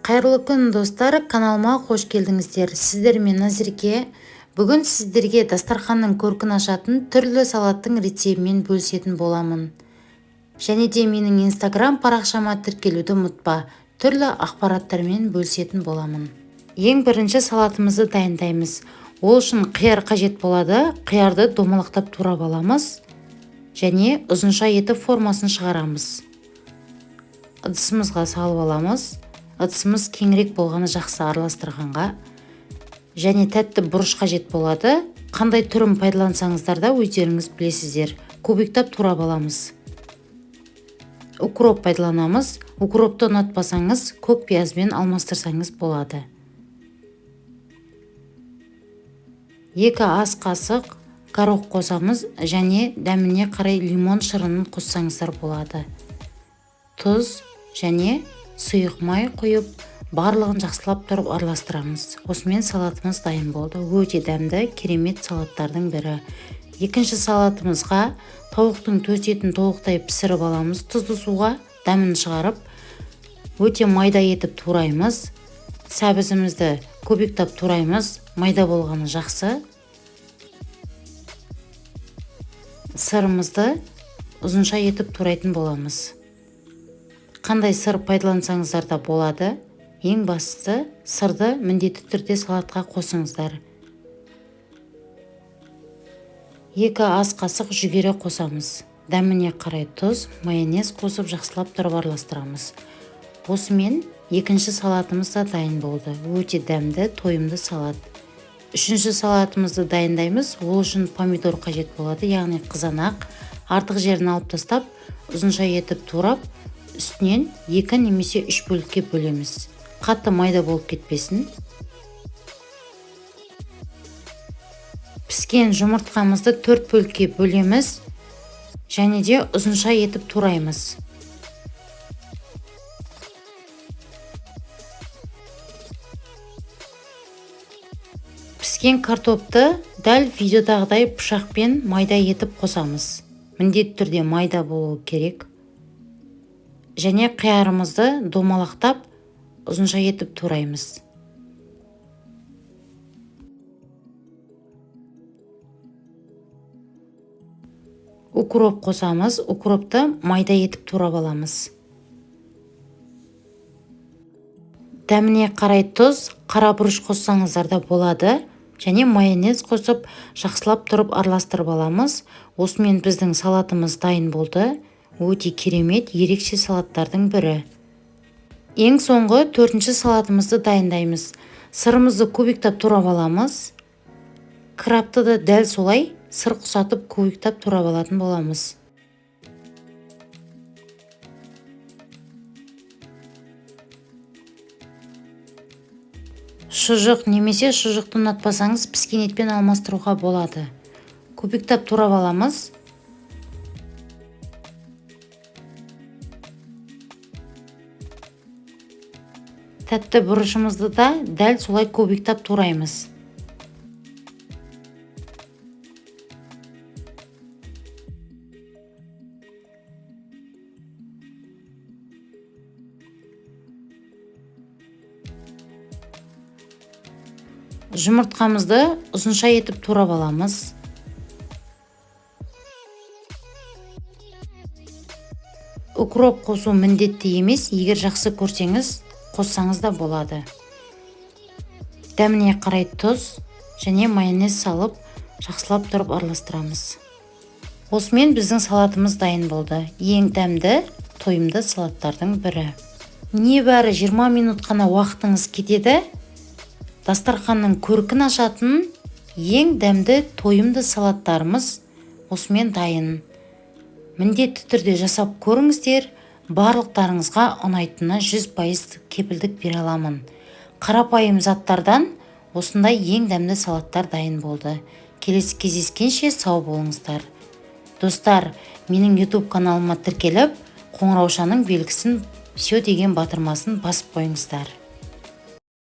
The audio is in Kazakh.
Қайырлы күн достар, каналыма қош келдіңіздер. Сіздермен Назерке. Бүгін сіздерге дастарханның көркін ашатын түрлі салаттың рецебімен бөлісетін боламын. Және де менің инстаграм парақшама тіркелуді ұмытпа. Түрлі ақпараттармен бөлісетін боламын. Ең бірінші салатымызды дайындаймыз. Ол үшін қияр қажет болады. Қиярды домалақтап турап аламыз. Және ұзынша етіп формасын шығарамыз. Ыдысымызға салып аламыз. Ыдысымыз кеңірек болғаны жақсы араластырғанға. Және тәтті бұрыш қажет болады. Қандай түрін пайдалансаңыздар да өздеріңіз білесіздер. Кубиктап турап аламыз. Укроп пайдаланамыз. Укропты ұнатпасаңыз, көк пиязбен алмастырсаңыз болады. 2 ас қасық горох қосамыз және дәміне қарай лимон шырынын қоссаңыздар болады. Тұз және сұйық май құйып, барлығын жақсылап тұрып араластырамыз. Осымен салатымыз дайын болды. Өте дәмді, керемет салаттардың бірі. Екінші салатымызға тауықтың төс етін толықтай пісіріп аламыз. Тұзды суға дәмін шығарып, өте майда етіп тураймыз. Сәбізімізді көбіктап тураймыз. Майда болғаны жақсы. Сырымызды ұзынша етіп турайтын боламыз. Қандай сыр пайдалансаңыздар да болады. Ең бастысы, сырды міндетті түрде салатқа қосыңыздар. 2 ас қасық жүгері қосамыз. Дәміне қарай тұз, майонез қосып жақсылап тұрып араластырамыз. Осымен екінші салатымыз да дайын болды. Өте дәмді, тойымды салат. Үшінші салатымызды дайындаймыз. Ол үшін помидор қажет болады, яғни қызанақ. Артық жерін алып тастап, ұзынша етіп турап, үстінен 2 немесе 3 бөлікке бөлеміз. Қатты майда болып кетпесін. Піскен жұмыртқамызды 4 бөлікке бөлеміз және де ұзынша етіп тураймыз. Піскен картопты дәл видеодағыдай пышақпен майда етіп қосамыз. Міндетті түрде майда болуы керек. Және қиярымызды домалақтап, ұзынша етіп тураймыз. Укроп қосамыз. Укропты майда етіп турап аламыз. Дәміне қарай тұз, қара бұрыш қоссаңыздар да болады. Және майонез қосып, жақсылап тұрып араластырып аламыз. Осымен біздің салатымыз дайын болды. Өте керемет, ерекше салаттардың бірі. Ең соңғы 4-ші салатымызды дайындаймыз. Сырымызды кубиктап турап аламыз. Крабты да дәл солай сыр құсатып кубиктап турап алатын боламыз. Шұжық немесе шұжықты ұнатпасаңыз піскен етпен алмастыруға болады. Кубиктап турап аламыз. Тәтті бұрышымызды да дәл солай кубиктап тураймыз. Жұмыртқамызды ұзынша етіп турап аламыз. Укроп қосу міндетті емес, егер жақсы көрсеңіз, қоссаңыз да болады. Дәміне қарай тұз және майонез салып, жақсылап тұрып араластырамыз. Осымен біздің салатымыз дайын болды. Ең дәмді, тойымды салаттардың бірі. Небәрі 20 минут қана уақытыңыз кетеді. Дастарханның көркін ашатын ең дәмді, тойымды салаттарымыз осымен дайын. Міндетті түрде жасап көріңіздер. Барлықтарыңызға ұнайтынына 100% кепілдік бере аламын. Қарапайым заттардан осындай ең дәмді салаттар дайын болды. Келесі кездескенше сау болыңыздар. Достар, менің YouTube каналыма тіркеліп, қоңыраушаның белгісін все деген батырмасын басып қойыңыздар.